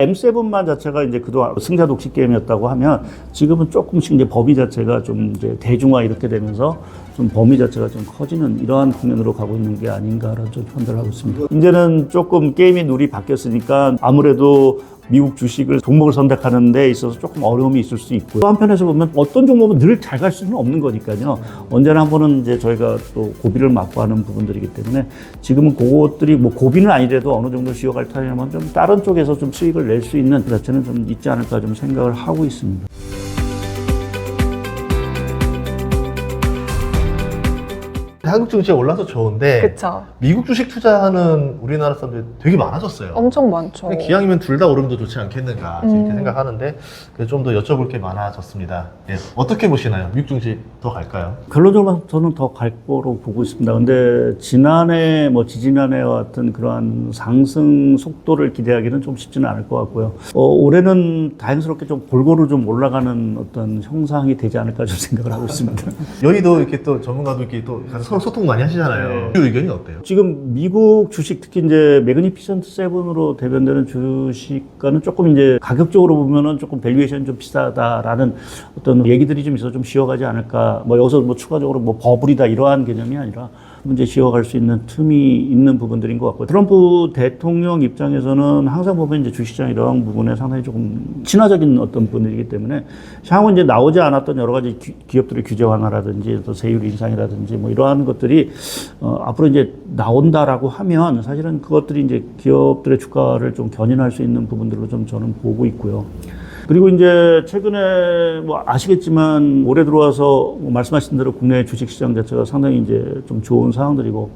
M7만 자체가 이제 그동안 승자 독식 게임이었다고 하면 지금은 조금씩 이제 범위 자체가 좀 이제 대중화 이렇게 되면서 좀 범위 자체가 좀 커지는 이러한 국면으로 가고 있는 게 아닌가라는 좀 판단을 하고 있습니다. 이제는 조금 게임의 룰이 바뀌었으니까 아무래도 미국 주식을 종목을 선택하는 데 있어서 조금 어려움이 있을 수 있고요. 또 한편에서 보면 어떤 종목은 늘 잘 갈 수는 없는 거니까요. 언제나 한 번은 이제 저희가 또 고비를 맞고 하는 부분들이기 때문에 지금은 그것들이 뭐 고비는 아니래도 어느 정도 쉬어갈 타이밍은 좀 다른 쪽에서 좀 수익을 낼 수 있는 그 자체는 좀 있지 않을까 좀 생각을 하고 있습니다. 한국 증시가 올라서 좋은데 그쵸. 미국 주식 투자하는 우리나라 사람들이 되게 많아졌어요. 엄청 많죠. 기왕이면 둘 다 오르면 더 좋지 않겠는가 이렇게 생각하는데 좀 더 여쭤볼 게 많아졌습니다. 예, 어떻게 보시나요? 미국 증시 더 갈까요? 결론적으로 저는 더 갈 거로 보고 있습니다. 근데 지난해, 지지난해와 같은 그러한 상승 속도를 기대하기는 좀 쉽지는 않을 것 같고요. 올해는 다행스럽게 좀 골고루 좀 올라가는 어떤 형상이 되지 않을까 좀 생각을 하고 있습니다. 여의도 이렇게 또 전문가도 이렇게 또 서로 소통 많이 하시잖아요. 그 의견이 어때요? 지금 미국 주식 특히 이제 매그니피션트 7으로 대변되는 주식과는 조금 이제 가격적으로 보면은 조금 밸류에이션이 좀 비싸다라는 어떤 얘기들이 좀 있어서 좀 쉬어가지 않을까. 여기서 추가적으로 버블이다 이러한 개념이 아니라 문제 쉬어갈 수 있는 틈이 있는 부분들인 것 같고, 트럼프 대통령 입장에서는 항상 보면 이제 주식시장 이런 부분에 상당히 조금 친화적인 어떤 분이기 때문에 향후 이제 나오지 않았던 여러 가지 기업들의 규제 완화라든지 또 세율 인상이라든지 이러한 것들이 앞으로 이제 나온다라고 하면 사실은 그것들이 이제 기업들의 주가를 좀 견인할 수 있는 부분들로 좀 저는 보고 있고요. 그리고 이제 최근에 아시겠지만 올해 들어와서 말씀하신 대로 국내 주식시장 자체가 상당히 이제 좀 좋은 상황들이고,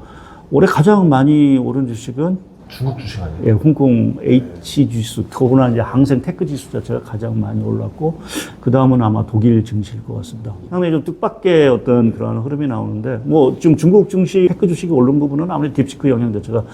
올해 가장 많이 오른 주식은 중국 주식 아니에요? 예, 홍콩 H 지수, 더구나 이제 항생 테크 지수 자체가 가장 많이 올랐고, 그 다음은 아마 독일 증시일 것 같습니다. 상당히 좀 뜻밖의 어떤 그런 흐름이 나오는데, 지금 중국 증시 테크 주식이 오른 부분은 아무래도 딥시크 영향 자체가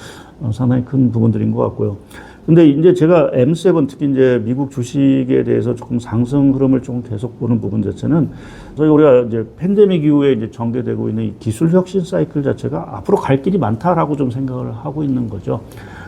상당히 큰 부분들인 것 같고요. 근데 이제 제가 M7 특히 이제 미국 주식에 대해서 조금 상승 흐름을 좀 계속 보는 부분 자체는, 저희 우리가 이제 팬데믹 이후에 이제 전개되고 있는 이 기술 혁신 사이클 자체가 앞으로 갈 길이 많다라고 좀 생각을 하고 있는 거죠.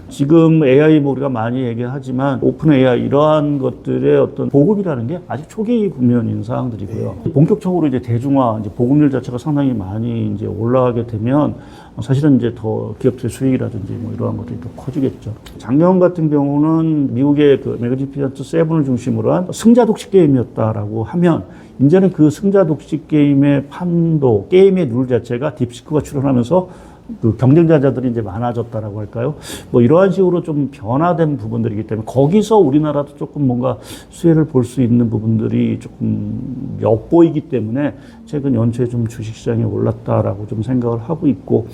지금 AI 우리가 많이 얘기하지만 오픈 AI 이러한 것들의 어떤 보급이라는 게 아직 초기 국면인 사항들이고요. 본격적으로 이제 대중화, 이제 보급률 자체가 상당히 많이 이제 올라가게 되면 사실은 이제 더 기업들의 수익이라든지 이러한 것들이 더 커지겠죠. 작년 같은 경우는 미국의 그 매그니피션트 7을 중심으로 한 승자 독식 게임이었다라고 하면, 이제는 그 승자 독식 게임의 판도, 게임의 룰 자체가 딥시크가 출현하면서 그 경쟁자들이 이제 많아졌다라고 할까요? 이러한 식으로 좀 변화된 부분들이기 때문에 거기서 우리나라도 조금 뭔가 수혜를 볼 수 있는 부분들이 조금 엿보이기 때문에 최근 연초에 좀 주식시장이 올랐다라고 좀 생각을 하고 있고,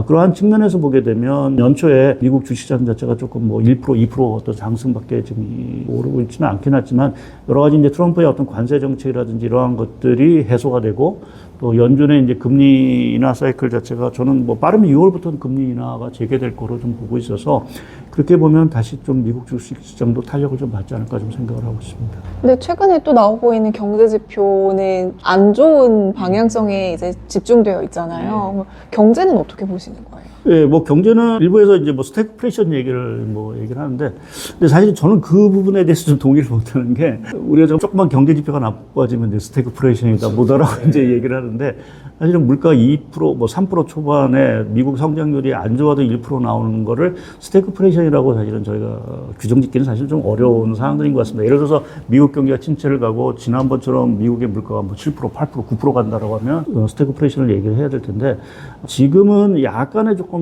그러한 측면에서 보게 되면 연초에 미국 주식시장 자체가 조금 1%, 2% 어떤 상승밖에 지금 오르고 있지는 않긴 하지만, 여러 가지 이제 트럼프의 어떤 관세 정책이라든지 이러한 것들이 해소가 되고, 또 연준의 이제 금리 인하 사이클 자체가 저는 빠르면 6월부터는 금리 인하가 재개될 거로 좀 보고 있어서, 그렇게 보면 다시 좀 미국 주식 시장도 탄력을 좀 받지 않을까 좀 생각을 하고 있습니다. 근데 최근에 또 나오고 있는 경제 지표는 안 좋은 방향성에 이제 집중되어 있잖아요. 경제는 어떻게 보시는 거예요? 예, 경제는 일부에서 이제 스태그플레이션 얘기를 하는데, 근데 사실 저는 그 부분에 대해서 좀 동의를 못 하는 게, 우리가 조금만 경제 지표가 나빠지면 이제 스태그플레이션이다 뭐다라고 이제 얘기를 하는데, 사실은 물가 2%, 3% 초반에 미국 성장률이 안 좋아도 1% 나오는 거를 스태그플레이션이라고 사실은 저희가 규정 짓기는 사실 좀 어려운 상황들인 것 같습니다. 예를 들어서 미국 경기가 침체를 가고 지난번처럼 미국의 물가가 7%, 8%, 9% 간다라고 하면 스태그플레이션을 얘기를 해야 될 텐데, 지금은 약간의 조금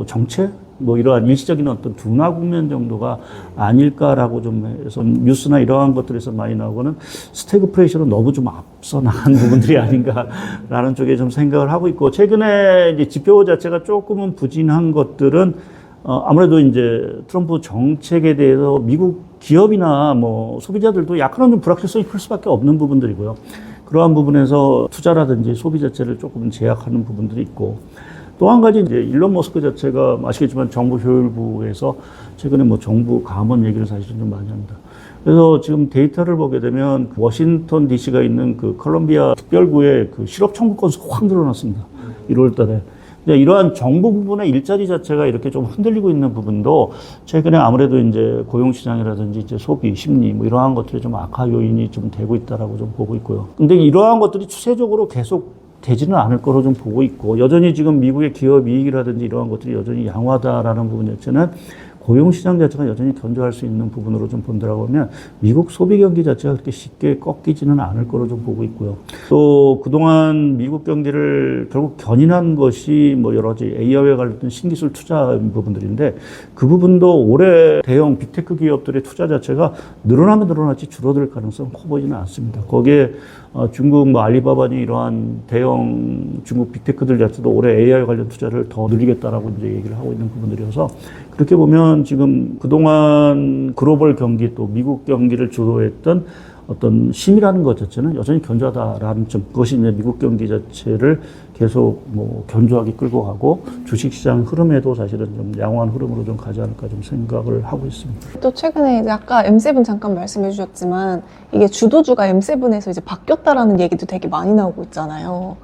정체? 이러한 일시적인 어떤 둔화 국면 정도가 아닐까라고 좀 해서 뉴스나 이러한 것들에서 많이 나오고는 스태그플레이션은 너무 좀 앞서 나간 부분들이 아닌가라는 쪽에 좀 생각을 하고 있고, 최근에 이제 지표 자체가 조금은 부진한 것들은 아무래도 이제 트럼프 정책에 대해서 미국 기업이나 소비자들도 약간은 좀 불확실성이 클 수밖에 없는 부분들이고요. 그러한 부분에서 투자라든지 소비 자체를 조금 제약하는 부분들이 있고, 또 한 가지 이제 일론 머스크 자체가 아시겠지만 정부 효율부에서 최근에 정부 감원 얘기를 사실은 좀 많이 합니다. 그래서 지금 데이터를 보게 되면 워싱턴 DC가 있는 그 컬럼비아 특별구의 그 실업 청구 건수가 확 늘어났습니다. 1월 달에. 이제 이러한 정부 부분의 일자리 자체가 이렇게 좀 흔들리고 있는 부분도 최근에 아무래도 이제 고용시장이라든지 이제 소비, 심리 뭐 이러한 것들이 좀 악화 요인이 좀 되고 있다라고 좀 보고 있고요. 근데 이러한 것들이 추세적으로 계속 되지는 않을 거로 좀 보고 있고, 여전히 지금 미국의 기업 이익이라든지 이러한 것들이 여전히 양호하다라는 부분 자체는 고용시장 자체가 여전히 견조할 수 있는 부분으로 좀 본다라고 하면 미국 소비 경기 자체가 그렇게 쉽게 꺾이지는 않을 거로 좀 보고 있고요. 또 그동안 미국 경기를 결국 견인한 것이 뭐 여러 가지 AI와 관련된 신기술 투자 부분들인데, 그 부분도 올해 대형 빅테크 기업들의 투자 자체가 늘어나면 늘어났지 줄어들 가능성은 커 보이지는 않습니다. 거기에 중국 뭐 알리바바니 이러한 대형 중국 빅테크들 자체도 올해 AI 관련 투자를 더 늘리겠다라고 이제 얘기를 하고 있는 부분들이어서, 그렇게 보면 지금 그동안 글로벌 경기 또 미국 경기를 주도했던 어떤 힘이라는 것 자체는 여전히 견조하다라는 점, 그것이 이제 미국 경기 자체를 계속 뭐 견조하게 끌고 가고 주식시장 흐름에도 사실은 좀 양호한 흐름으로 좀 가지 않을까 좀 생각을 하고 있습니다. 또 최근에 이제 아까 M7 잠깐 말씀해 주셨지만 이게 주도주가 M7에서 이제 바뀌었다라는 얘기도 되게 많이 나오고 있잖아요.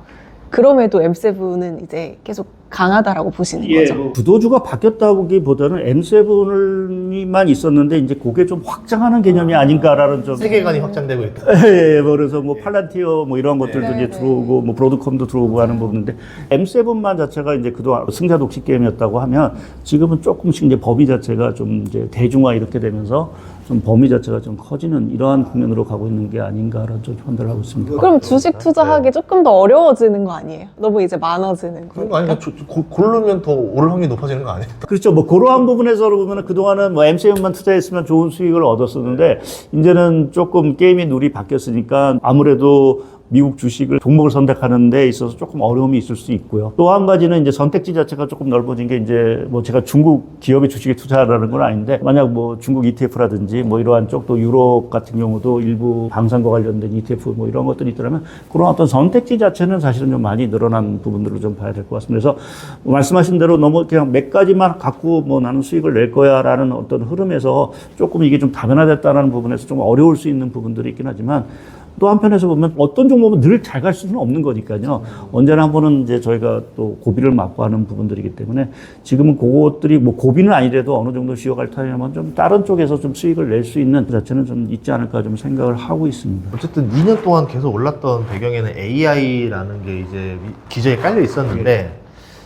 그럼에도 M7은 이제 계속 강하다라고 보시는 거죠? 주도주가 바뀌었다기보다는 M7만 있었는데 이제 그게 좀 확장하는 개념이 아닌가라는 좀 세계관이 확장되고 있다. 그래서 뭐 팔란티어 뭐 이런 것들도 이제 들어오고 뭐 브로드컴도 들어오고 하는 부분인데, M7만 자체가 이제 그동안 승자 독식 게임이었다고 하면 지금은 조금씩 이제 범위 자체가 좀 이제 대중화 이렇게 되면서 좀 범위 자체가 좀 커지는 이러한 국면으로 가고 있는 게 아닌가라는 좀 판단을 하고 있습니다. 그럼 주식 투자하기 조금 더 어려워지는 거 아니에요? 너무 이제 많아지는 그런 거. 거 아니야? 고르면 더 오를 확률이 높아지는 거 아니에요? 그렇죠. 뭐 그러한 부분에서 보면 그동안은 뭐 M7만 투자했으면 좋은 수익을 얻었었는데, 이제는 조금 게임의 룰이 바뀌었으니까 아무래도 미국 주식을 종목을 선택하는 데 있어서 조금 어려움이 있을 수 있고요. 또 한 가지는 이제 선택지 자체가 조금 넓어진 게, 이제 뭐 제가 중국 기업의 주식에 투자하라는 건 아닌데, 만약 뭐 중국 ETF라든지 뭐 이러한 쪽, 또 유럽 같은 경우도 일부 방산과 관련된 ETF 뭐 이런 것들이 있더라면 그런 어떤 선택지 자체는 사실은 좀 많이 늘어난 부분들을 좀 봐야 될 것 같습니다. 그래서 말씀하신 대로 너무 그냥 몇 가지만 갖고 뭐 나는 수익을 낼 거야라는 어떤 흐름에서 조금 이게 좀 다변화됐다는 부분에서 좀 어려울 수 있는 부분들이 있긴 하지만, 또 한편에서 보면 어떤 종목은 늘 잘 갈 수는 없는 거니까요. 언제나 한 번은 이제 저희가 또 고비를 맞고 하는 부분들이기 때문에, 지금은 그것들이 뭐 고비는 아니래도 어느 정도 쉬어갈 타이밍은 좀 다른 쪽에서 좀 수익을 낼 수 있는 그 자체는 좀 있지 않을까 좀 생각을 하고 있습니다. 어쨌든 2년 동안 계속 올랐던 배경에는 AI라는 게 이제 기저에 깔려 있었는데,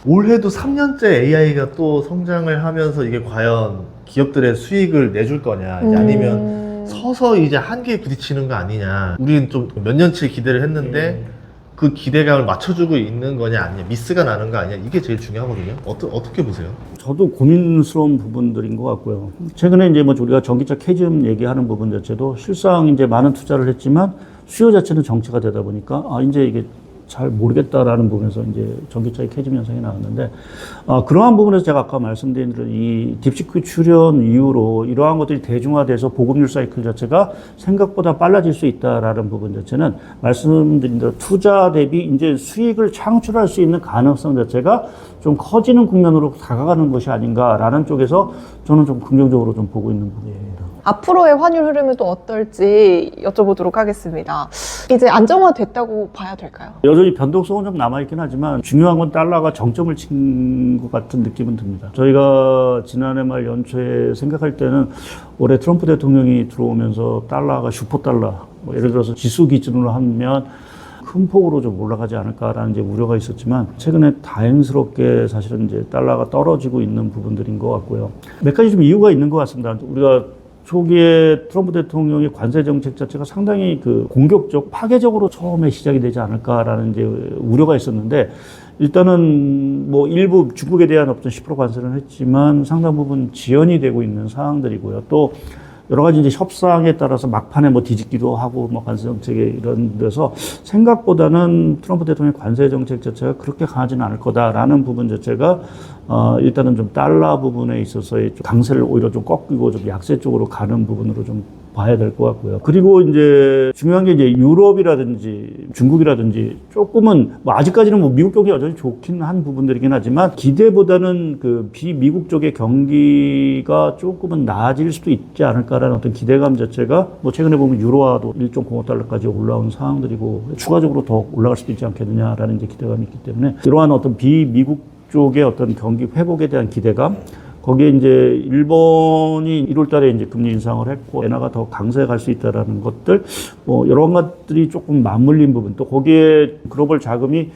올해도 3년째 AI가 또 성장을 하면서 이게 과연 기업들의 수익을 내줄 거냐, 아니면 서서 이제 한계에 부딪히는 거 아니냐. 우리는 좀 몇 년치 기대를 했는데 그 기대감을 맞춰주고 있는 거냐, 아니냐, 미스가 나는 거 아니냐, 이게 제일 중요하거든요. 어떻게 보세요? 저도 고민스러운 부분들인 것 같고요. 최근에 이제 뭐 우리가 전기차 캐즘 얘기하는 부분 자체도 실상 이제 많은 투자를 했지만 수요 자체는 정체가 되다 보니까 이제 이게 잘 모르겠다라는 부분에서 이제 전기차의 캐즘 현상이 나왔는데, 그러한 부분에서 제가 아까 말씀드린 이 딥시크 출현 이후로 이러한 것들이 대중화돼서 보급률 사이클 자체가 생각보다 빨라질 수 있다라는 부분 자체는, 말씀드린 대로 투자 대비 이제 수익을 창출할 수 있는 가능성 자체가 좀 커지는 국면으로 다가가는 것이 아닌가라는 쪽에서 저는 좀 긍정적으로 좀 보고 있는 부분입니다. 앞으로의 환율 흐름은 또 어떨지 여쭤보도록 하겠습니다. 이제 안정화됐다고 봐야 될까요? 여전히 변동성은 좀 남아있긴 하지만 중요한 건 달러가 정점을 친 것 같은 느낌은 듭니다. 저희가 지난해 말 연초에 생각할 때는 올해 트럼프 대통령이 들어오면서 달러가 슈퍼달러, 뭐 예를 들어서 지수 기준으로 하면 큰 폭으로 좀 올라가지 않을까라는 이제 우려가 있었지만, 최근에 다행스럽게 사실은 이제 달러가 떨어지고 있는 부분들인 것 같고요. 몇 가지 좀 이유가 있는 것 같습니다. 우리가 초기에 트럼프 대통령의 관세 정책 자체가 상당히 그 공격적, 파괴적으로 처음에 시작이 되지 않을까라는 이제 우려가 있었는데, 일단은 뭐 일부 중국에 대한 어떤 10% 관세는 했지만 상당 부분 지연이 되고 있는 상황들이고요. 또 여러 가지 이제 협상에 따라서 막판에 뭐 뒤집기도 하고 뭐 관세 정책에 이런 데서 생각보다는 트럼프 대통령의 관세 정책 자체가 그렇게 강하지는 않을 거다라는 부분 자체가 일단은 좀 달러 부분에 있어서의 좀 강세를 오히려 좀 꺾이고 좀 약세 쪽으로 가는 부분으로 좀 봐야 될 것 같고요. 그리고 이제 중요한 게 이제 유럽이라든지 중국이라든지 조금은 뭐 아직까지는 뭐 미국 경기 여전히 좋긴 한 부분들이긴 하지만, 기대보다는 그 비미국 쪽의 경기가 조금은 나아질 수도 있지 않을까라는 어떤 기대감 자체가, 뭐 최근에 보면 유로화도 1.05달러까지 올라온 상황들이고 추가적으로 더 올라갈 수도 있지 않겠느냐라는 이제 기대감이 있기 때문에, 이러한 어떤 비미국 쪽의 어떤 경기 회복에 대한 기대감, 거기에 이제 일본이 1월 달에 이제 금리 인상을 했고, 엔화가 더 강세에 갈 수 있다라는 것들, 뭐, 여러 것들이 조금 맞물린 부분, 또 거기에 글로벌 자금이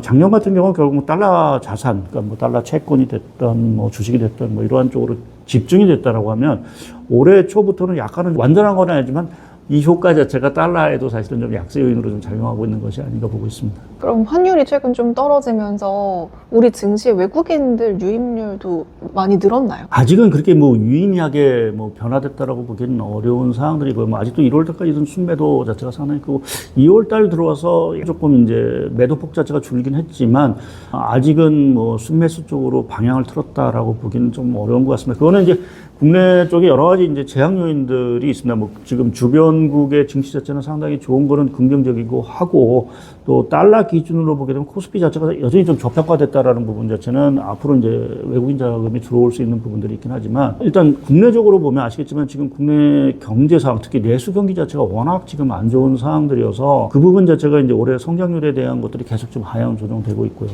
작년 같은 경우는 결국 달러 자산, 그러니까 뭐 달러 채권이 됐던, 뭐 주식이 됐던, 뭐 이러한 쪽으로 집중이 됐다라고 하면 올해 초부터는 약간은 완전한 건 아니지만 이 효과 자체가 달러에도 사실은 좀 약세 요인으로 좀 작용하고 있는 것이 아닌가 보고 있습니다. 그럼 환율이 최근 좀 떨어지면서 우리 증시의 외국인들 유입률도 많이 늘었나요? 아직은 그렇게 뭐 유의미하게 뭐 변화됐다라고 보기는 어려운 상황들이고요. 뭐 아직도 1월 달까지는 순매도 자체가 상당히 크고 2월 달 들어와서 조금 이제 매도폭 자체가 줄긴 했지만 아직은 뭐 순매수 쪽으로 방향을 틀었다라고 보기는 좀 어려운 것 같습니다. 그거는 이제 국내 쪽에 여러 가지 이제 제약 요인들이 있습니다. 뭐 지금 주변국의 증시 자체는 상당히 좋은 거는 긍정적이고 하고 또 달러 기준으로 보게 되면 코스피 자체가 여전히 좀 저평가됐다라는 부분 자체는 앞으로 이제 외국인 자금이 들어올 수 있는 부분들이 있긴 하지만 일단 국내적으로 보면 아시겠지만 지금 국내 경제 상황 특히 내수 경기 자체가 워낙 지금 안 좋은 상황들이어서 그 부분 자체가 이제 올해 성장률에 대한 것들이 계속 좀 하향 조정되고 있고요.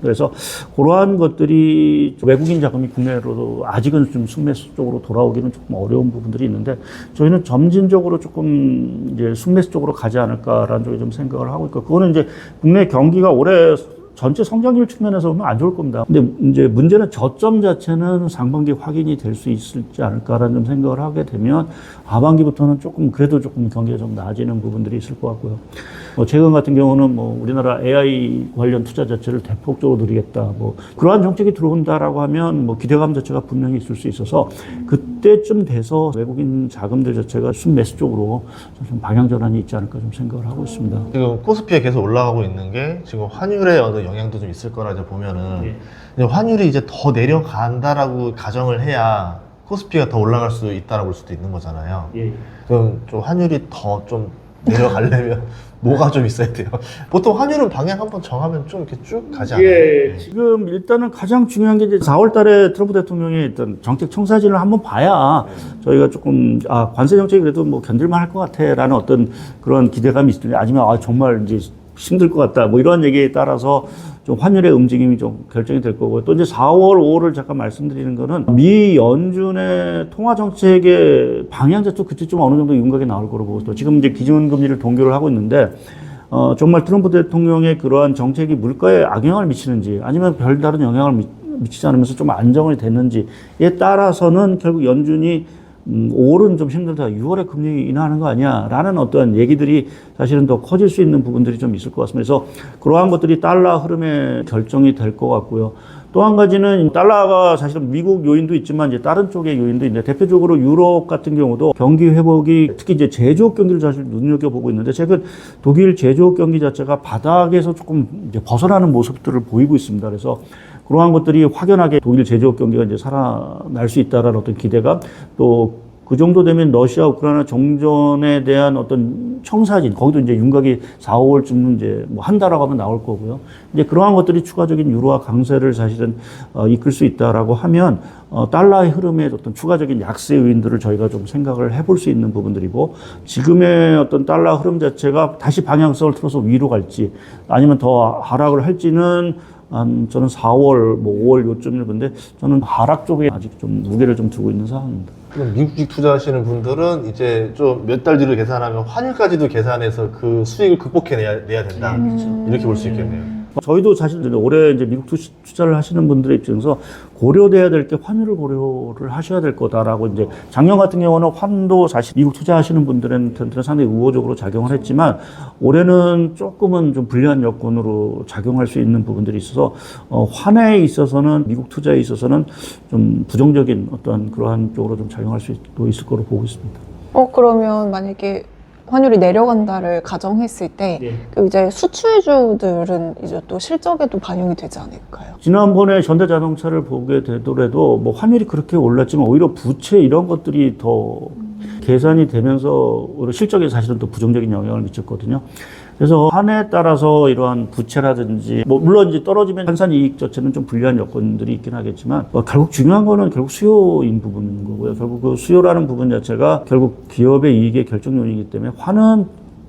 그래서 그러한 것들이 외국인 자금이 국내로도 아직은 좀 순매수 쪽으로 돌아오기는 조금 어려운 부분들이 있는데 저희는 점진적으로 조금 이제 순매수 쪽으로 가지 않을까라는 쪽에 좀 생각을 하고 있고 그거는 이제 국내 경기가 올해 전체 성장률 측면에서 보면 안 좋을 겁니다. 근데 이제 문제는 저점 자체는 상반기 확인이 될 수 있을지 않을까라는 좀 생각을 하게 되면 하반기부터는 조금 그래도 조금 경기가 좀 나아지는 부분들이 있을 것 같고요. 최근 같은 경우는 뭐 우리나라 AI 관련 투자 자체를 대폭적으로 늘리겠다. 뭐 그러한 정책이 들어온다라고 하면 뭐 기대감 자체가 분명히 있을 수 있어서 그때쯤 돼서 외국인 자금들 자체가 순매수 쪽으로 좀 방향 전환이 있지 않을까 좀 생각을 하고 있습니다. 지금 코스피에 계속 올라가고 있는 게 지금 환율에 어느 영향도 좀 있을 거라 이제 보면은 환율이 이제 더 내려간다라고 가정을 해야 코스피가 더 올라갈 수 있다라고 볼 수도 있는 거잖아요. 그럼 좀 환율이 더 좀 내려가려면 뭐가 좀 있어야 돼요? 보통 환율은 방향 한번 정하면 좀 이렇게 쭉 가지 않아요? 지금 일단은 가장 중요한 게 이제 4월 달에 트럼프 대통령이 일단 정책 청사진을 한번 봐야 저희가 조금, 관세 정책이 그래도 뭐 견딜만 할 것 같아 라는 어떤 그런 기대감이 있을 텐데 아니면 정말 이제 힘들 것 같다. 뭐 이런 얘기에 따라서 좀 환율의 움직임이 좀 결정이 될 거고 또 이제 4월, 5월을 잠깐 말씀드리는 거는 미 연준의 통화 정책의 방향 자체도 그때 좀 어느 정도 윤곽이 나올 거로 보고 또 지금 이제 기준금리를 동결을 하고 있는데 정말 트럼프 대통령의 그러한 정책이 물가에 악영향을 미치는지 아니면 별다른 영향을 미치지 않으면서 좀 안정이 됐는지에 따라서는 결국 연준이 5월은 좀 힘들다. 6월에 금리 인하하는 거 아니야? 라는 어떤 얘기들이 사실은 더 커질 수 있는 부분들이 좀 있을 것 같습니다. 그래서 그러한 것들이 달러 흐름에 결정이 될 것 같고요. 또 한 가지는 달러가 사실은 미국 요인도 있지만 이제 다른 쪽의 요인도 있는데 대표적으로 유럽 같은 경우도 경기 회복이 특히 이제 제조업 경기를 사실 눈여겨보고 있는데 최근 독일 제조업 경기 자체가 바닥에서 조금 이제 벗어나는 모습들을 보이고 있습니다. 그래서 그러한 것들이 확연하게 독일 제조업 경기가 이제 살아날 수 있다라는 어떤 기대감 또 그 정도 되면 러시아 우크라이나 정전에 대한 어떤 청사진 거기도 이제 윤곽이 4, 5월쯤 이제 뭐 한다라고 하면 나올 거고요. 이제 그러한 것들이 추가적인 유로화 강세를 사실은 이끌 수 있다라고 하면 달러의 흐름에 어떤 추가적인 약세 요인들을 저희가 좀 생각을 해볼 수 있는 부분들이고 지금의 어떤 달러 흐름 자체가 다시 방향성을 틀어서 위로 갈지 아니면 더 하락을 할지는 저는 4월, 뭐 5월 요쯤일 건데 저는 하락 쪽에 아직 좀 무게를 좀 두고 있는 상황입니다. 그럼 미국식 투자하시는 분들은 이제 좀 몇 달 뒤를 계산하면 환율까지도 계산해서 그 수익을 극복해내야 된다. 이렇게 볼 수 있겠네요. 저희도 사실 올해 이제 미국 투자를 하시는 분들의 입장에서 고려돼야 될 게 환율을 고려를 하셔야 될 거다라고 이제 작년 같은 경우는 환도 사실 미국 투자하시는 분들한테는 상당히 우호적으로 작용을 했지만 올해는 조금은 좀 불리한 여건으로 작용할 수 있는 부분들이 있어서 환에 있어서는 미국 투자에 있어서는 좀 부정적인 어떤 그러한 쪽으로 좀 작용할 수도 있을 거로 보고 있습니다. 그러면 만약에 환율이 내려간다를 가정했을 때 그 이제 수출주들은 이제 또 실적에도 반영이 되지 않을까요? 지난번에 현대자동차를 보게 되더라도 뭐 환율이 그렇게 올랐지만 오히려 부채 이런 것들이 더 계산이 되면서 오히려 실적에 사실은 또 부정적인 영향을 미쳤거든요. 그래서 한 해에 따라서 이러한 부채라든지 뭐 물론 이제 떨어지면 환산 이익 자체는 좀 불리한 여건들이 있긴 하겠지만 결국 중요한 거는 결국 수요인 부분인 거고요. 결국 그 수요라는 부분 자체가 결국 기업의 이익의 결정 요인이기 때문에 환은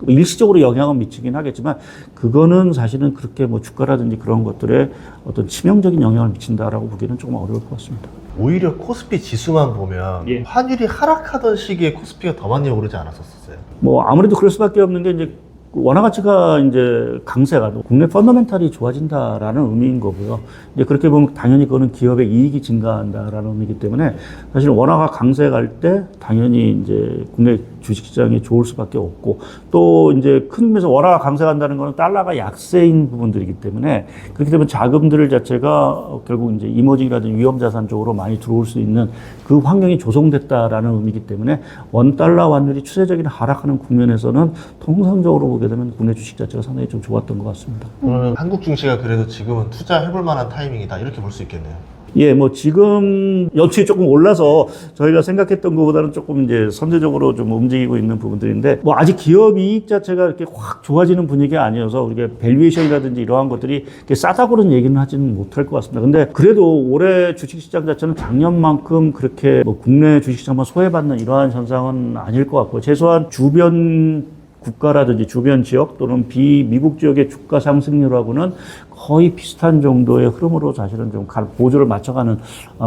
일시적으로 영향은 미치긴 하겠지만 그거는 사실은 그렇게 뭐 주가라든지 그런 것들에 어떤 치명적인 영향을 미친다라고 보기는 조금 어려울 것 같습니다. 오히려 코스피 지수만 보면 예. 환율이 하락하던 시기에 코스피가 더 많이 오르지 않았었어요? 뭐 아무래도 그럴 수밖에 없는 게 이제 원화 가치가 이제 강세가 국내 펀더멘탈이 좋아진다라는 의미인 거고요. 이제 그렇게 보면 당연히 그거는 기업의 이익이 증가한다라는 의미이기 때문에 사실 원화가 강세 갈 때 당연히 이제 국내 주식시장이 좋을 수밖에 없고 또 이제 큰 의미에서 원화가 강세 간다는 거는 달러가 약세인 부분들이기 때문에 그렇게 되면 자금들 자체가 결국 이제 이머징이라든지 위험자산 쪽으로 많이 들어올 수 있는 그 환경이 조성됐다라는 의미이기 때문에 원달러 환율이 추세적인 하락하는 국면에서는 통상적으로 보게 되면 국내 주식 자체가 상당히 좀 좋았던 것 같습니다. 그러면 한국 증시가 그래도 지금은 투자해볼 만한 타이밍이다 이렇게 볼 수 있겠네요. 예, 뭐 지금 연출이 조금 올라서 저희가 생각했던 것보다는 조금 이제 선제적으로 좀 움직이고 있는 부분들인데 뭐 아직 기업 이익 자체가 이렇게 확 좋아지는 분위기가 아니어서 우리가 밸류에이션이라든지 이러한 것들이 이렇게 싸다고는 얘기는 하지는 못할 것 같습니다. 근데 그래도 올해 주식시장 자체는 작년만큼 그렇게 뭐 국내 주식시장만 소외받는 이러한 현상은 아닐 것 같고 최소한 주변 국가라든지 주변 지역 또는 비미국 지역의 주가 상승률하고는 거의 비슷한 정도의 흐름으로 사실은 좀 보조를 맞춰가는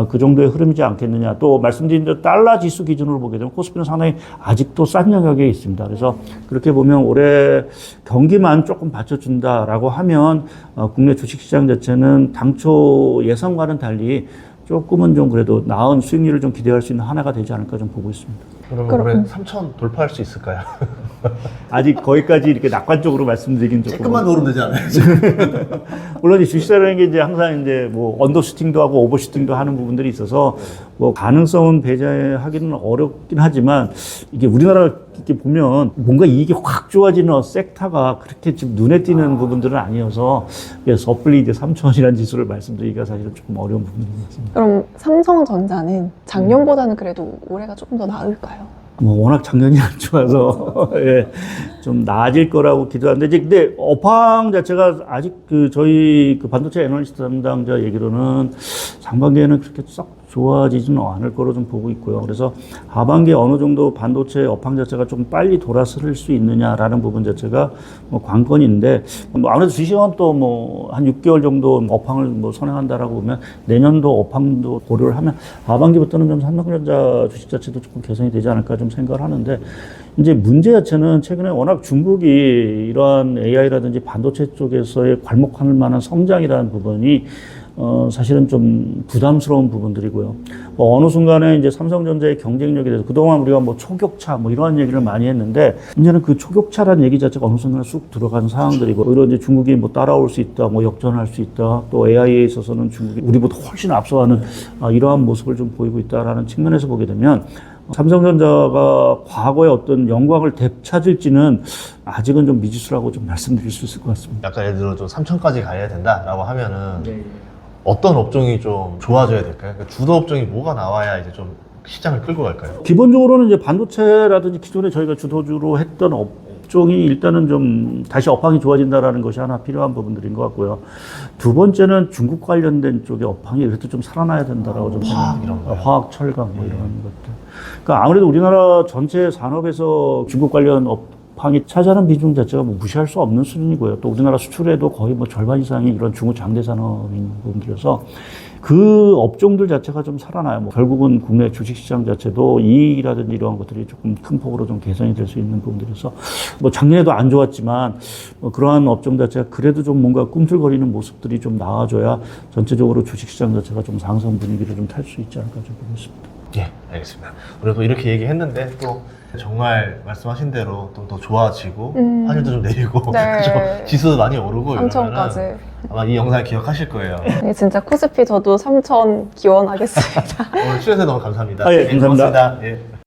그 정도의 흐름이지 않겠느냐. 또 말씀드린 대로 달러 지수 기준으로 보게 되면 코스피는 상당히 아직도 싼 영역에 있습니다. 그래서 그렇게 보면 올해 경기만 조금 받쳐준다라고 하면 국내 주식시장 자체는 당초 예상과는 달리 조금은 좀 그래도 나은 수익률을 좀 기대할 수 있는 한 해가 되지 않을까 좀 보고 있습니다. 그러면 올해 3천 돌파할 수 있을까요? 아직 거기까지 이렇게 낙관적으로 말씀드리긴 조금. 조금만 오르면 되지 않아요? 물론 이 주식사라는 게 이제 항상 이제 뭐 언더슈팅도 하고 오버슈팅도 하는 부분들이 있어서 뭐 가능성은 배제하기는 어렵긴 하지만 이게 우리나라 이렇게 보면 뭔가 이익이 확 좋아지는 섹터가 그렇게 지금 눈에 띄는 부분들은 아니어서 섣불리 이제 3천이라는 지수를 말씀드리기가 사실은 조금 어려운 부분인 것 같습니다. 그럼 삼성전자는 작년보다는 그래도 올해가 조금 더 나을까요? 뭐 워낙 작년이 안 좋아서 예, 좀 나아질 거라고 기대하는데 이제 근데 업황 자체가 아직 그 저희 그 반도체 애널리스트 담당자 얘기로는 상반기에는 그렇게 썩 좋아지지는 않을 거로 좀 보고 있고요. 그래서 하반기에 어느 정도 반도체 업황 자체가 좀 빨리 돌아설 수 있느냐라는 부분 자체가 뭐 관건인데 뭐 아무래도 주식은 또 뭐 한 6개월 정도 업황을 뭐 선행한다라고 보면 내년도 업황도 고려를 하면 하반기부터는 좀 삼성전자 주식 자체도 조금 개선이 되지 않을까 좀 생각을 하는데 이제 문제 자체는 최근에 워낙 중국이 이러한 AI라든지 반도체 쪽에서의 괄목할 만한 성장이라는 부분이 사실은 좀 부담스러운 부분들이고요. 뭐 어느 순간에 이제 삼성전자의 경쟁력에 대해서 그동안 우리가 뭐 초격차 뭐 이러한 얘기를 많이 했는데 이제는 그 초격차라는 얘기 자체가 어느 순간에 쑥 들어간 상황들이고 오히려 이제 중국이 뭐 따라올 수 있다, 뭐 역전할 수 있다, 또 AI에 있어서는 중국이 우리보다 훨씬 앞서가는 이러한 모습을 좀 보이고 있다라는 측면에서 보게 되면 삼성전자가 과거의 어떤 영광을 되찾을지는 아직은 좀 미지수라고 좀 말씀드릴 수 있을 것 같습니다. 약간 예를 들어 좀 3천까지 가야 된다라고 하면은 어떤 업종이 좀 좋아져야 될까요? 그러니까 주도 업종이 뭐가 나와야 이제 좀 시장을 끌고 갈까요? 기본적으로는 이제 반도체라든지 기존에 저희가 주도주로 했던 업종이 일단은 좀 다시 업황이 좋아진다라는 것이 하나 필요한 부분들인 것 같고요. 두 번째는 중국 관련된 쪽의 업황이 그래도 좀 살아나야 된다라고 좀 화학 이런 거요? 화학, 철강 뭐 이런 것들. 그러니까 아무래도 우리나라 전체 산업에서 중국 관련 업황이 차지하는 비중 자체가 뭐 무시할 수 없는 수준이고요. 또 우리나라 수출에도 거의 뭐 절반 이상이 이런 중국 장대 산업인 부분들이어서 그 업종들 자체가 좀 살아나요. 뭐 결국은 국내 주식시장 자체도 이익이라든지 이런 것들이 조금 큰 폭으로 좀 개선이 될 수 있는 부분들이어서 뭐 작년에도 안 좋았지만 뭐 그러한 업종 자체가 그래도 좀 뭔가 꿈틀거리는 모습들이 좀 나와줘야 전체적으로 주식시장 자체가 좀 상승 분위기를 좀 탈 수 있지 않을까 좀 보고 있습니다. 예, 알겠습니다. 오늘 또 이렇게 얘기했는데 또 정말 말씀하신 대로 좀 더 좋아지고 환율도 좀 내리고 네. 좀 지수도 많이 오르고 3천까지. 이러면은 아마 이 영상을 기억하실 거예요. 네, 진짜 코스피 저도 3천 기원하겠습니다. 오늘 출연해 너무 감사합니다. 아, 예, 감사합니다. 고맙습니다. 예.